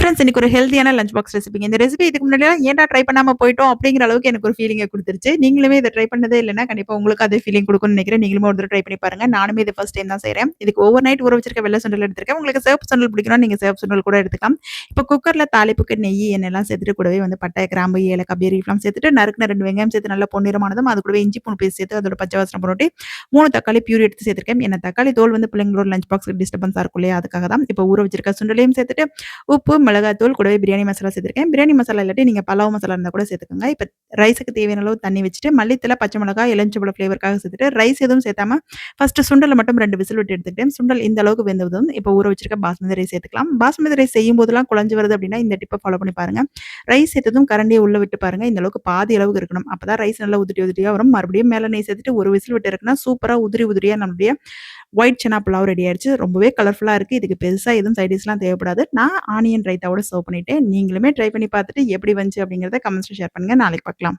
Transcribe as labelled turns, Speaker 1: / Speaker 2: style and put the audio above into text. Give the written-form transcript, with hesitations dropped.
Speaker 1: Friends இன்னைக்கு ஒரு ஹெல்த்தியான லஞ்ச் பாக்ஸ் ரெசிபிங்க. இந்த ரெசிபி இதுக்கு முன்னாடிலாம் ஏன்டா ட்ரை பண்ணாம போயிட்டோம் அப்படிங்கிற அளவுக்கு எனக்கு ஒரு ஃபீலிங்க குடுத்துருச்சு. நீங்களுமே இத ட்ரை பண்ணதே இல்லன்னா, கண்டிப்பா உங்களுக்கு அதே ஃபீலிங் குடுக்கும்னு நெனைக்கிறேன். நீங்களுமே ஒரு தடவ ட்ரை பண்ணி பாருங்க. நானுமே இது ஃபர்ஸ்ட் டைம் தான் செய்றேன். இதுக்கு ஓவர் நைட் ஊற வச்சிருக்க வெள்ள சுண்டல் எடுத்திருக்கேன். உங்களுக்கு சிவப்பு சுண்டல் பிடிக்கும்னா நீங்க சிவப்பு சுண்டல் கூட எடுத்துக்கலாம். இப்போ குக்கர்ல தாளிப்புக்கு நெய், எண்ணெய்லாம் சேர்த்துட்டு கூடவே வந்து பட்டை, கிராம்பு, ஏலக்காய், பேரிலாம் சேர்த்துட்டு நறுக்குன 2 வெங்காயம் சேர்த்து நல்லா பொன்னிறமானதும் அது கூடவே இஞ்சி பூண்டு பேஸ்ட் சேர்த்து அதோட பச்சை வாசனை போனோட்டி 3 தக்காளி பியூரி எடுத்து சேர்த்திருக்கேன். ஏன்னா தக்காளி தோல் வந்து பிள்ளைங்களோட லஞ்ச் பாக்ஸ்க்கு டிஸ்டர்பன்ஸா இருக்கும் இல்லையா? அதுக்காக தான். இப்போ ஊற வச்சிருக்க சுண்டலையும் சேர்த்துட்டு உப்பு, மிளகாய்த்தூள் கூடவே பிரியாணி மசாலா சேர்த்துருக்கேன். பிரியாணி மசாலா இல்லாட்டி நீங்க பலாவ் மசாலா இருந்தா கூட சேர்த்துக்கோங்க. இப்ப ரைஸுக்கு தேவையான அளவு தண்ணி வச்சுட்டு, மல்லித்தழை, பச்சை மிளகாய், எலுமிச்சம்பழம் ஃப்ளேவருக்காக சேர்த்துட்டு, ரைஸ் எதுவும் சேர்த்தாம ஃபர்ஸ்ட் சுண்டல மட்டும் 2 விசில் விட்டு எடுத்துக்கிட்டேன். சுண்டல் இந்த அளவுக்கு வெந்ததும், இப்போ ஊற வச்சிருக்க பாஸ்மதி ரைஸ் சேர்த்துக்கலாம். பாஸ்மதி ரைஸ் செய்யும்போதெல்லாம் குழஞ்சு வருது அப்படின்னா, இந்த டிப்ப ஃபாலோ பண்ணி பாருங்க. ரைஸ் சேர்த்ததும் கரண்டிய உள்ள விட்டு பாருங்க. இந்த அளவுக்கு பாதி அளவுக்கு இருக்கணும். அப்பதான் ரைஸ் நல்லா உதிரி உதிரியா வரும். மறுபடியும் மேல நெய் சேர்த்துட்டு ஒரு விசில் விட்டு இறக்குனா, சூப்பரா உதிரி உதிரியா நம்மளுடைய ஒயிட் சன்னா புலாவ் ரெடி ஆயிருச்சு. ரொம்பவே கலர்ஃபுல்லா இருக்கு. இதுக்கு பெருசா எதுவும் சைட் டிஷ்லாம் தேவைப்படாது. நான் ஆனியன் ரைத்தாவோட சர்வ் பண்ணிட்டேன். நீங்களுமே ட்ரை பண்ணி பார்த்துட்டு எப்படி வந்துச்சு அப்படிங்கிறத கமெண்ட்ஸ்ல ஷேர் பண்ணுங்க. நாளைக்கு பார்க்கலாம்.